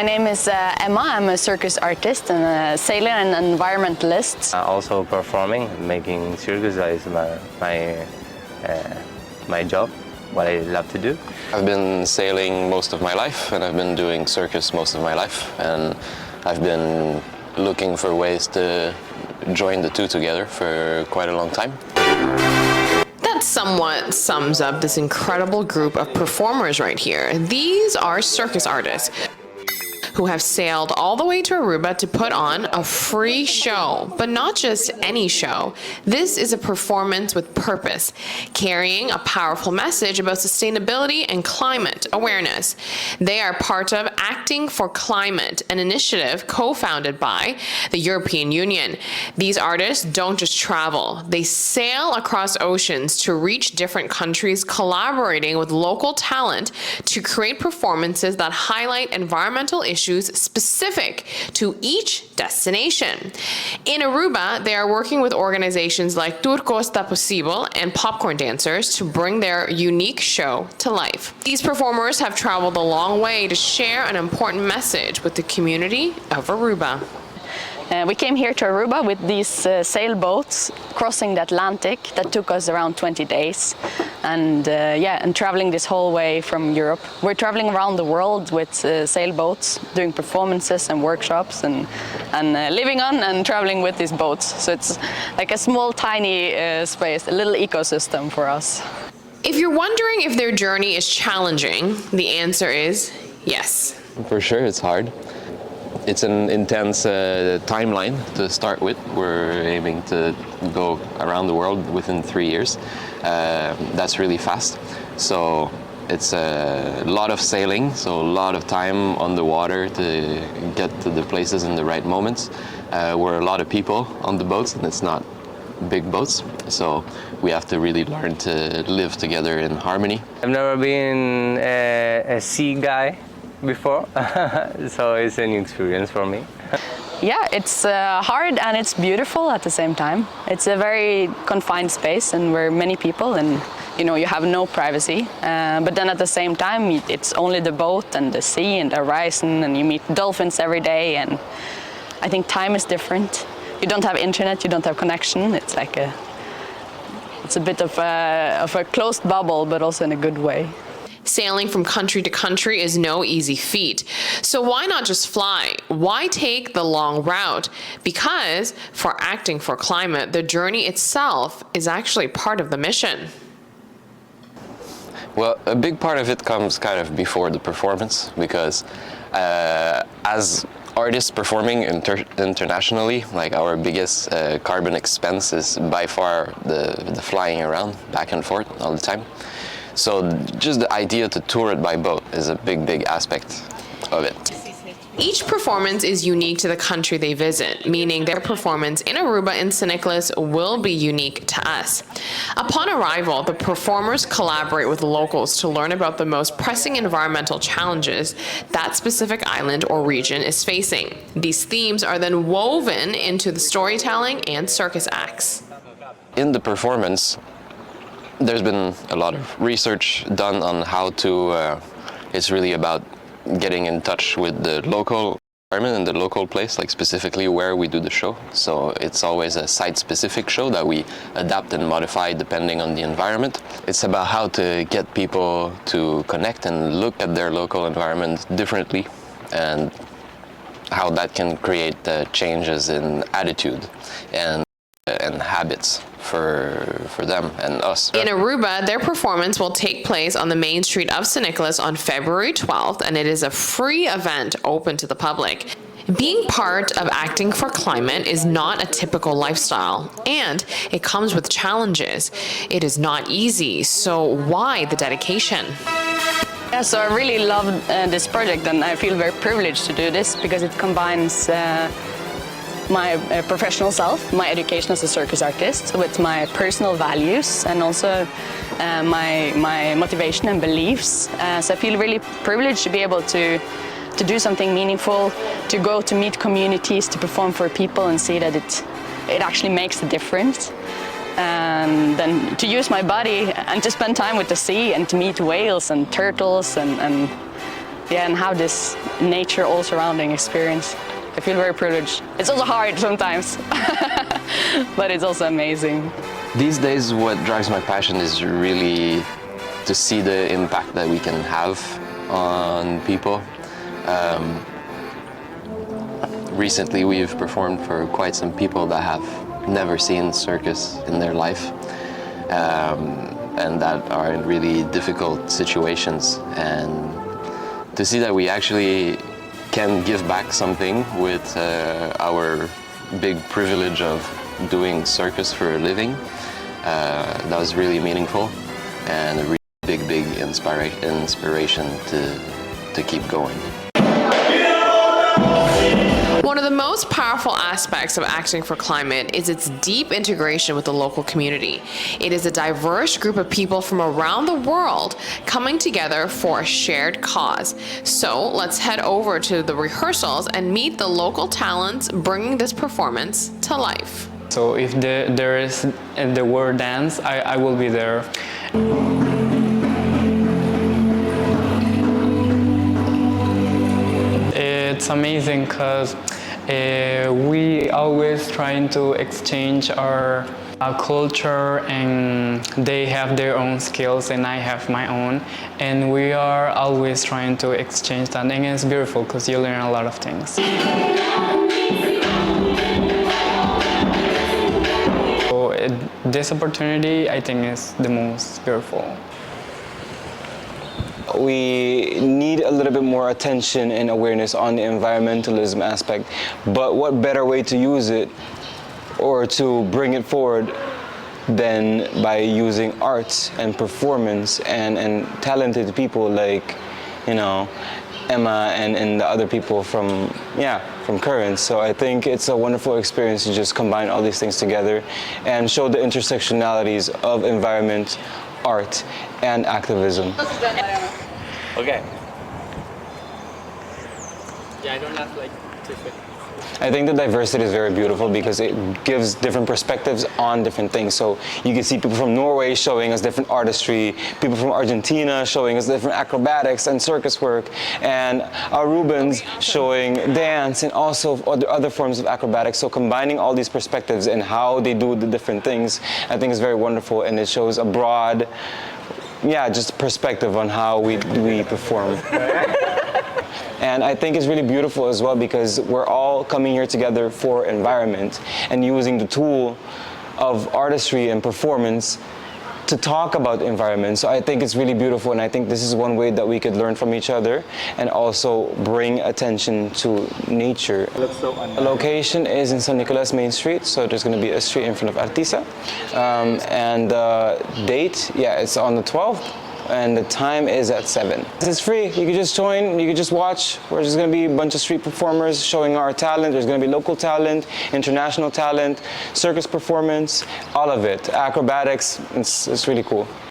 My name is Emma. I'm a circus artist and a sailor and environmentalist. Also performing, making circus is my job, what I love to do. I've been sailing most of my life and I've been doing circus most of my life, and I've been looking for ways to join the two together for quite a long time. That somewhat sums up this incredible group of performers right here. These are circus artists who have sailed all the way to Aruba to put on a free show, but not just any show. This is a performance with purpose, carrying a powerful message about sustainability and climate awareness. They are part of Acting for Climate, an initiative co-founded by the European Union. These artists don't just travel, they sail across oceans to reach different countries, collaborating with local talent to create performances that highlight environmental issues specific to each destination. In Aruba, they are working with organizations like Turco Está Posible and popcorn dancers to bring their unique show to life. These performers have traveled a long way to share an important message with the community of Aruba. We came here to Aruba with these sailboats crossing the Atlantic that took us around 20 days. And and traveling this whole way from Europe. We're traveling around the world with sailboats, doing performances and workshops and living on and traveling with these boats. So it's like a small, tiny space, a little ecosystem for us. If you're wondering if their journey is challenging, the answer is yes. For sure, it's hard. It's an intense timeline to start with. We're aiming to go around the world within 3 years. That's really fast. So it's a lot of sailing, so a lot of time on the water to get to the places in the right moments. We're a lot of people on the boats, and it's not big boats, so we have to really learn to live together in harmony. I've never been a sea guy before, so it's a new experience for me. Yeah, it's hard and it's beautiful at the same time. It's a very confined space and we're many people and you have no privacy. But then at the same time, it's only the boat and the sea and the horizon, and you meet dolphins every day, and I think time is different. You don't have internet, you don't have connection. It's like it's a bit of a closed bubble, but also in a good way. Sailing from country to country is no easy feat. So why not just fly? Why take the long route? Because for Acting for Climate, the journey itself is actually part of the mission. Well, a big part of it comes kind of before the performance, because as artists performing internationally, like our biggest carbon expense is by far the flying around back and forth all the time. So just the idea to tour it by boat is a big aspect of it. Each performance is unique to the country they visit, meaning their performance in Aruba and St. Nicholas will be unique to us. Upon arrival, the performers collaborate with locals to learn about the most pressing environmental challenges that specific island or region is facing. These themes are then woven into the storytelling and circus acts. In the performance, there's been a lot of research done on how to, it's really about getting in touch with the local environment and the local place, like specifically where we do the show. So it's always a site-specific show that we adapt and modify depending on the environment. It's about how to get people to connect and look at their local environment differently, and how that can create changes in attitude and habits for them and us. In Aruba, their performance will take place on the main street of St. Nicholas on February 12th, and it is a free event open to the public. Being part of Acting for Climate is not a typical lifestyle, and it comes with challenges. It is not easy, so why the dedication? Yeah, so I really love this project, and I feel very privileged to do this because it combines my professional self, my education as a circus artist, with my personal values and also my motivation and beliefs. So I feel really privileged to be able to do something meaningful, to go to meet communities, to perform for people and see that it actually makes a difference. And then to use my body and to spend time with the sea and to meet whales and turtles and yeah, and have this nature all surrounding experience. I feel very privileged. It's also hard sometimes, but it's also amazing. These days, what drives my passion is really to see the impact that we can have on people. Recently, we've performed for quite some people that have never seen circus in their life, and that are in really difficult situations. And to see that we actually can give back something with our big privilege of doing circus for a living, that was really meaningful and a really big inspiration to keep going. One of the most powerful aspects of acting for climate is its deep integration with the local community. It is a diverse group of people from around the world coming together for a shared cause. So let's head over to the rehearsals and meet the local talents bringing this performance to life. So if there is the word dance, I will be there. It's amazing because we always trying to exchange our culture, and they have their own skills and I have my own, and we are always trying to exchange that, and it's beautiful because you learn a lot of things. So this opportunity, I think, is the most beautiful. We need a little bit more attention and awareness on the environmentalism aspect, but what better way to use it or to bring it forward than by using arts and performance and talented people like, you know, Emma and the other people from Currents. So I think it's a wonderful experience to just combine all these things together and show the intersectionalities of environment, art, and activism. Okay. Yeah, I don't have like to fit. I think the diversity is very beautiful because it gives different perspectives on different things. So you can see people from Norway showing us different artistry, people from Argentina showing us different acrobatics and circus work, and Arubans showing dance and also other forms of acrobatics. So combining all these perspectives and how they do the different things, I think is very wonderful, and it shows a broad, just perspective on how we perform. And I think it's really beautiful as well because we're all coming here together for environment and using the tool of artistry and performance to talk about environment. So I think it's really beautiful, and I think this is one way that we could learn from each other and also bring attention to nature. The location is in San Nicolas Main Street, so there's going to be a street in front of Artista. And the date, it's on the 12th. And the time is at 7. It's free. You can just join, you can just watch. We're just going to be a bunch of street performers showing our talent. There's going to be local talent, international talent, circus performance, all of it. Acrobatics, it's really cool.